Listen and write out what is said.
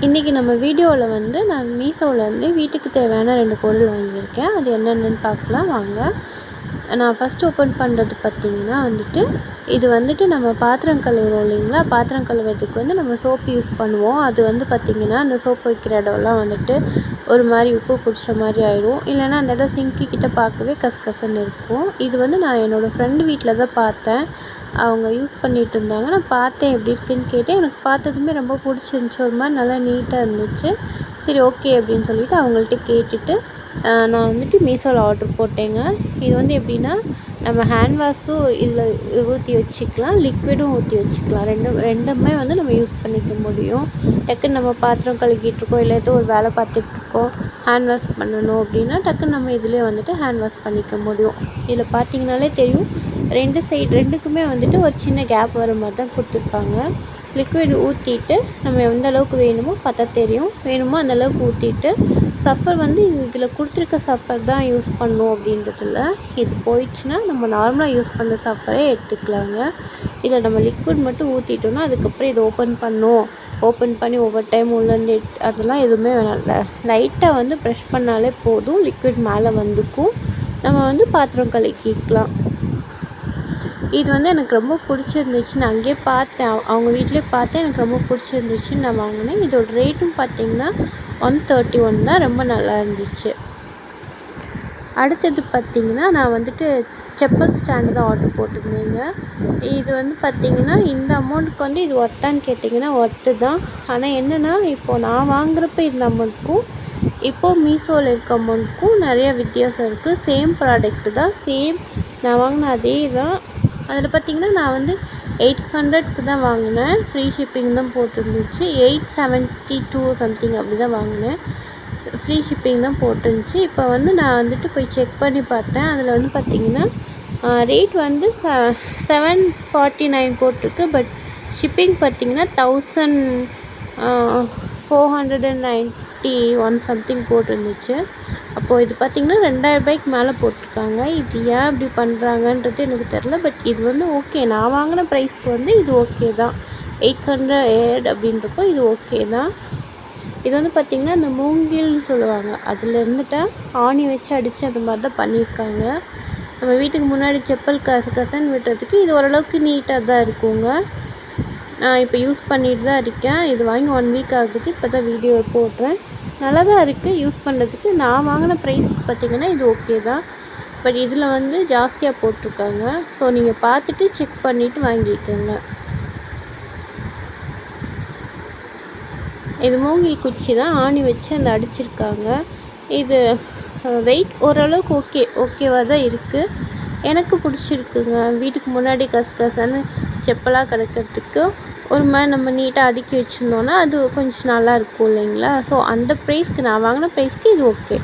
இன்றைக்கி நம்ம வீடியோவில் வந்து நான் மீஷோவிலேருந்து வீட்டுக்கு தேவையான 2 பொருள் வாங்கியிருக்கேன். அது என்னென்னு பார்க்கலாம் வாங்க. நான் ஃபஸ்ட் ஓப்பன் பண்ணுறது பார்த்திங்கன்னா வந்துட்டு, இது வந்துட்டு நம்ம பாத்திரம் கழுவுறோம் இல்லைங்களா, பாத்திரம் கழுவுறதுக்கு வந்து நம்ம சோப்பு யூஸ் பண்ணுவோம். அது வந்து பார்த்திங்கன்னா அந்த சோப்பு வைக்கிற இடம்லாம் வந்துட்டு ஒரு மாதிரி உப்பு பிடிச்ச மாதிரி ஆயிடும், இல்லைனா அந்த இடம் சிங்கி கிட்ட பார்க்கவே கசகசன்னு இருக்கும். இது வந்து நான் என்னோடய ஃப்ரெண்டு வீட்டில் தான் பார்த்தேன். அவங்க யூஸ் பண்ணிகிட்டு இருந்தாங்க. நான் பார்த்தேன் எப்படி இருக்குதுன்னு கேட்டேன். எனக்கு பார்த்ததுமே ரொம்ப பிடிச்சிருந்துச்சி. ஒரு மாதிரி நல்லா நீட்டாக இருந்துச்சு. சரி ஓகே அப்படின்னு சொல்லிவிட்டு அவங்கள்ட்ட கேட்டுட்டு நான் வந்துட்டு மீஷோவில் ஆர்டர் போட்டேங்க. இது வந்து எப்படின்னா, நம்ம ஹேண்ட் வாஷும் இதில் ஊற்றி வச்சுக்கலாம், லிக்விடும் ஊற்றி வச்சுக்கலாம். ரெண்டுமே வந்து நம்ம யூஸ் பண்ணிக்க முடியும். டக்குன்னு நம்ம பாத்திரம் கழுவிட்டுருக்கோம், இல்லை ஏதோ ஒரு வேலை பார்த்துட்ருக்கோம், ஹேண்ட் வாஷ் பண்ணணும் அப்படின்னா டக்குன்னு நம்ம இதிலே வந்துட்டு ஹேண்ட் வாஷ் பண்ணிக்க முடியும். இதில் பார்த்தீங்கனாலே தெரியும், ரெண்டுக்குமே வந்துட்டு ஒரு சின்ன கேப் வர மாதிரி தான் கொடுத்துருப்பாங்க. லிக்விட் ஊற்றிட்டு நம்ம எந்த அளவுக்கு வேணுமோ பார்த்தா தெரியும், வேணுமோ அந்தளவுக்கு ஊற்றிட்டு சஃபர் வந்து இதில் கொடுத்துருக்க சஃபர் தான் யூஸ் பண்ணணும் அப்படின்றதில்ல. இது போயிடுச்சுன்னா நம்ம நார்மலாக யூஸ் பண்ணுற சஃபரே எடுத்துக்கலாங்க. இதில் நம்ம லிக்விட் மட்டும் ஊற்றிட்டோன்னா அதுக்கப்புறம் இதை ஓப்பன் பண்ணி ஒவ்வொரு டைம் உள்ளேருந்து அதெல்லாம் எதுவுமே வேணாம். லைட்டாக வந்து ப்ரெஷ் பண்ணாலே போதும், லிக்விட் மேலே வந்துக்கும். நம்ம வந்து பாத்திரம் கழுவிக்கலாம். இது வந்து எனக்கு ரொம்ப பிடிச்சிருந்துச்சு. நான் அங்கேயே பார்த்தேன், அவங்க வீட்டிலே பார்த்தேன், எனக்கு ரொம்ப பிடிச்சிருந்துச்சுன்னு நான் வாங்கினேன். இதோட ரேட்டும் பார்த்திங்கன்னா 131 தான். ரொம்ப நல்லா இருந்துச்சு. அடுத்தது பார்த்திங்கன்னா, நான் வந்துட்டு செப்பல் ஸ்டாண்டு தான் ஆர்டர் போட்டிருந்தேங்க. இது வந்து பார்த்திங்கன்னா இந்த அமௌண்ட்டுக்கு வந்து இது ஒர்த்தான்னு கேட்டிங்கன்னா ஒர்த்து தான். ஆனால் என்னென்னா, இப்போது நான் வாங்குகிறப்ப இருந்த அமௌண்ட்டுக்கும் இப்போது மீஷோவில் இருக்க அமௌண்ட்டுக்கும் நிறையா வித்தியாசம் இருக்குது. சேம் ப்ராடக்ட்டு தான், நான் வாங்கின அதே தான். அதில் பார்த்திங்கன்னா நான் வந்து 800க்கு தான் வாங்கினேன். ஃப்ரீ ஷிப்பிங் தான் போட்டிருந்துச்சு. 872 சம்திங் அப்படி தான் வாங்கினேன். ஃப்ரீ ஷிப்பிங் தான் போட்டிருந்துச்சு. இப்போ வந்து நான் வந்துட்டு போய் செக் பண்ணி பார்த்தேன். அதில் வந்து பார்த்திங்கன்னா ரேட் வந்து 749 போட்டிருக்கு. பட் ஷிப்பிங் பார்த்திங்கன்னா 1491 சம்திங் போட்டிருந்துச்சு. அப்போது இது பார்த்திங்கன்னா 2000 ரூபாய்க்கு மேலே போட்டிருக்காங்க. இது ஏன் இப்படி பண்ணுறாங்கன்றது எனக்கு தெரில. பட் இது வந்து ஓகே, நான் வாங்கின ப்ரைஸ்க்கு வந்து இது ஓகே தான். 800 அப்படின்றப்போ இது ஓகே தான். இது வந்து பார்த்திங்கன்னா இந்த மூங்கில்னு சொல்லுவாங்க, அதில் இருந்துட்டு ஆணி வச்சு அடித்து அந்த மாதிரி தான் பண்ணியிருக்காங்க. நம்ம வீட்டுக்கு முன்னாடி செப்பல் கசன்னு விட்டுறதுக்கு இது ஓரளவுக்கு நீட்டாக தான் இருக்குங்க. நான் இப்போ யூஸ் பண்ணிட்டு தான் இருக்கேன். இது வாங்கி 1 வீக் ஆகுது. இப்போ தான் வீடியோ போடுறேன். நல்லா தான் இருக்குது யூஸ் பண்ணுறதுக்கு. நான் வாங்கின ப்ரைஸ்க்கு பார்த்திங்கன்னா இது ஓகே தான். பட் இதில் வந்து ஜாஸ்தியாக போட்டிருக்காங்க. ஸோ நீங்கள் பார்த்துட்டு செக் பண்ணிவிட்டு வாங்கிக்கோங்க. இது மூங்கில் குச்சி தான், ஆணி வச்சு அந்த அடிச்சிருக்காங்க. இது வெயிட் ஓரளவுக்கு ஓகேவாக தான் இருக்குது. எனக்கு பிடிச்சிருக்குங்க. வீட்டுக்கு முன்னாடி கசகசன்னு செப்பலாக கிடக்கிறதுக்கு ஒரு மாதிரி நம்ம நீட்டாக அடுக்கி வச்சுருந்தோன்னா அது கொஞ்சம் நல்லா இருக்கும் இல்லைங்களா. ஸோ அந்த ப்ரைஸ்க்கு, நான் வாங்கின ப்ரைஸ்க்கு இது ஓகே.